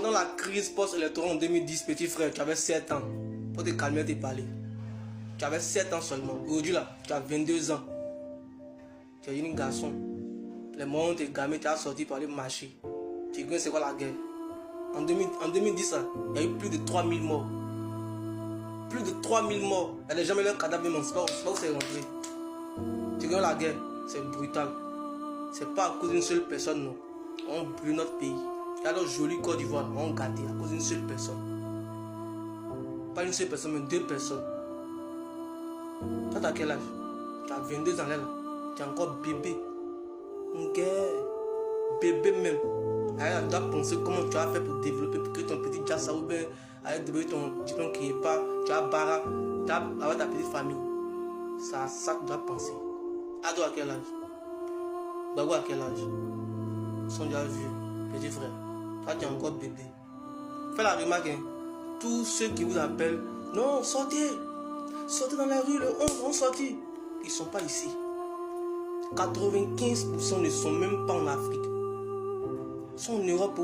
pendant la crise post-électorale en 2010, petit frère, tu avais 7 ans. Pour te calmer et te parler. Tu avais 7 ans seulement. Aujourd'hui là, tu as 22 ans. Tu es un garçon. Les moments où tu es gamin, tu as sorti pour aller marcher. Tu connais c'est quoi la guerre. En 2010, là, il y a eu plus de 3000 morts. Plus de 3000 morts. Il n'y a jamais leur cadavre, même on ne sait pas où c'est rentré. Tu connais la guerre, c'est brutal. C'est pas à cause d'une seule personne, non. On brûle notre pays. Il y a notre jolie Côte d'Ivoire, on gâté à cause d'une seule personne. Pas une seule personne, mais 2 personnes. Toi, tu as quel âge? Tu as 22 ans là. Tu es encore bébé. Bébé même. Alors, tu dois penser comment tu as fait pour développer, pour que ton petit Jassa ou bien avec développer ton diplôme qui n'est pas, tu as barra, tu as avoir ta petite famille. C'est à ça que tu dois penser. Ado à quel âge? Bago à quel âge? Ils sont déjà vieux, petit frère. Toi, tu es encore bébé. Fais la remarque, hein. Tous ceux qui vous appellent, non, sortez. Sortez dans la rue, le 11, on sortit. Ils ne sont pas ici. 95% ne sont même pas en Afrique. Ils sont en Europe.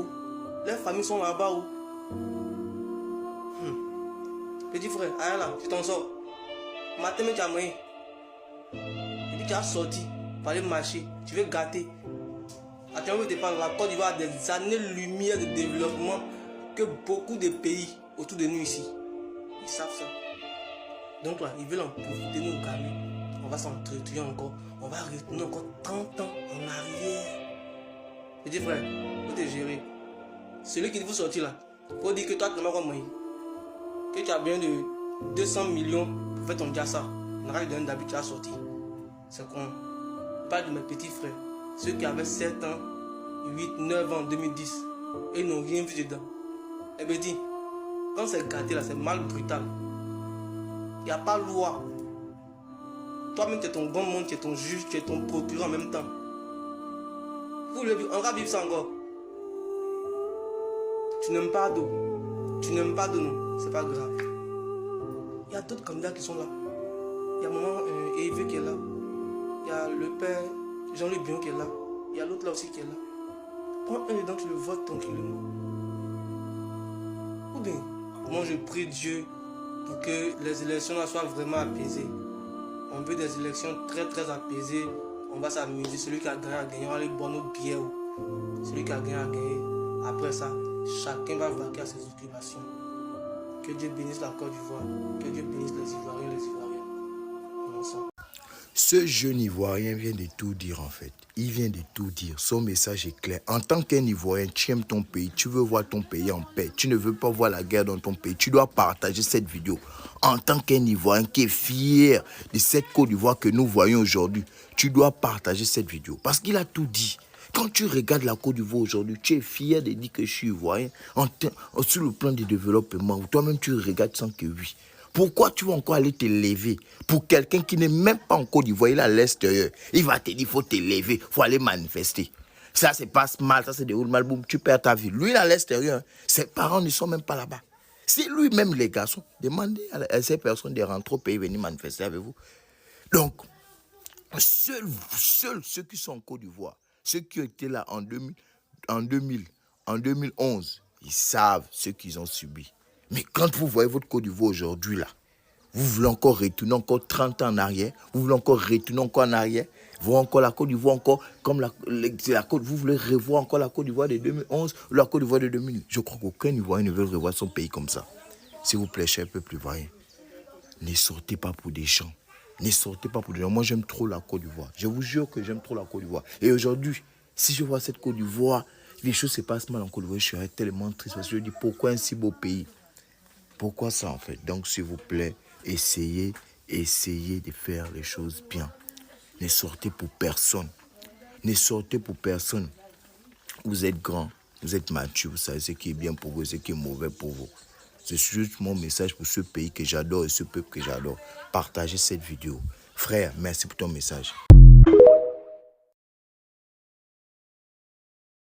Leurs familles sont là-bas. Petit frère, allez là, tu t'en sors. Matin, tu as moyen. Et puis tu as sorti pour aller marcher. Tu veux gâter. Actuellement, tu parles, la Côte d'Ivoire a des années-lumière de développement que beaucoup de pays autour de nous ici. Ils savent ça. Donc là, ils veulent en profiter, nous, gamins. On va s'entretenir encore. On va retourner encore 30 ans en arrière. Petit frère, faut te gérer. Celui qui vous sortir là, faut dire que toi, tu n'as pas moyen. Que tu as besoin de 200 millions pour faire ton Jassa. On aura donné d'habitude, tu as sorti. C'est con. Je parle de mes petits frères. Ceux qui avaient 7 ans, 8, 9 ans en 2010. Et ils n'ont rien vu dedans. Eh bien, dis, quand c'est gâté là, c'est mal brutal. Il n'y a pas de loi. Toi-même, tu es ton bon monde, tu es ton juge, tu es ton procureur en même temps. On va vivre ça encore. Tu n'aimes pas d'eau. Tu n'aimes pas d'eau, non. C'est pas grave. Il y a d'autres candidats qui sont là. Il y a maman Eve qui est là. Il y a le père Jean-Luc Bion qui est là. Il y a l'autre là aussi qui est là. Prends un dedans, tu le votes tranquillement. Ou bien, moi je prie Dieu pour que les élections là soient vraiment apaisées. On veut des élections très très apaisées. On va s'amuser. Celui qui a gagné, on va aller boire nos bières. Celui qui a gagné, a gagné. Après ça, chacun va vaquer à ses occupations. Que Dieu bénisse la Côte d'Ivoire. Que Dieu bénisse les Ivoiriens et les Ivoiriens. Ensemble. Ce jeune Ivoirien vient de tout dire en fait. Il vient de tout dire. Son message est clair. En tant qu'un Ivoirien, tu aimes ton pays. Tu veux voir ton pays en paix. Tu ne veux pas voir la guerre dans ton pays. Tu dois partager cette vidéo. En tant qu'un Ivoirien qui est fier de cette Côte d'Ivoire que nous voyons aujourd'hui, tu dois partager cette vidéo. Parce qu'il a tout dit. Quand tu regardes la Côte d'Ivoire aujourd'hui, tu es fier de dire que je suis Ivoirien. Sur le plan du développement, toi-même tu regardes sans que oui. Pourquoi tu vas encore aller te lever pour quelqu'un qui n'est même pas en Côte d'Ivoire, il est à l'extérieur. Il va te dire, il faut te lever, il faut aller manifester. Ça se passe mal, ça se déroule mal, boum, tu perds ta vie. Lui, il est à l'extérieur. Ses parents ne sont même pas là-bas. C'est lui-même, les garçons. Demandez à ces personnes de rentrer au pays, venir manifester avec vous. Donc, seuls ceux qui sont en Côte d'Ivoire, ceux qui étaient là en 2011, ils savent ce qu'ils ont subi. Mais quand vous voyez votre Côte d'Ivoire aujourd'hui, là, vous voulez encore retourner encore 30 ans en arrière, vous voulez encore retourner encore en arrière, voir encore la Côte d'Ivoire encore comme la Côte, vous voulez revoir encore la Côte d'Ivoire de 2011 ou la Côte d'Ivoire de 2000. Je crois qu'aucun Ivoirien ne veut revoir son pays comme ça. S'il vous plaît, cher peuple ivoirien, ne sortez pas pour des champs. Ne sortez pas pour des gens. Moi, j'aime trop la Côte d'Ivoire. Je vous jure que j'aime trop la Côte d'Ivoire. Et aujourd'hui, si je vois cette Côte d'Ivoire, les choses se passent mal en Côte d'Ivoire, je serais tellement triste parce que je dis pourquoi un si beau pays? Pourquoi ça en fait? Donc s'il vous plaît, essayez de faire les choses bien. Ne sortez pour personne. Ne sortez pour personne. Vous êtes grand, vous êtes mature, vous savez ce qui est bien pour vous, ce qui est mauvais pour vous. C'est juste mon message pour ce pays que j'adore et ce peuple que j'adore. Partagez cette vidéo. Frère, merci pour ton message.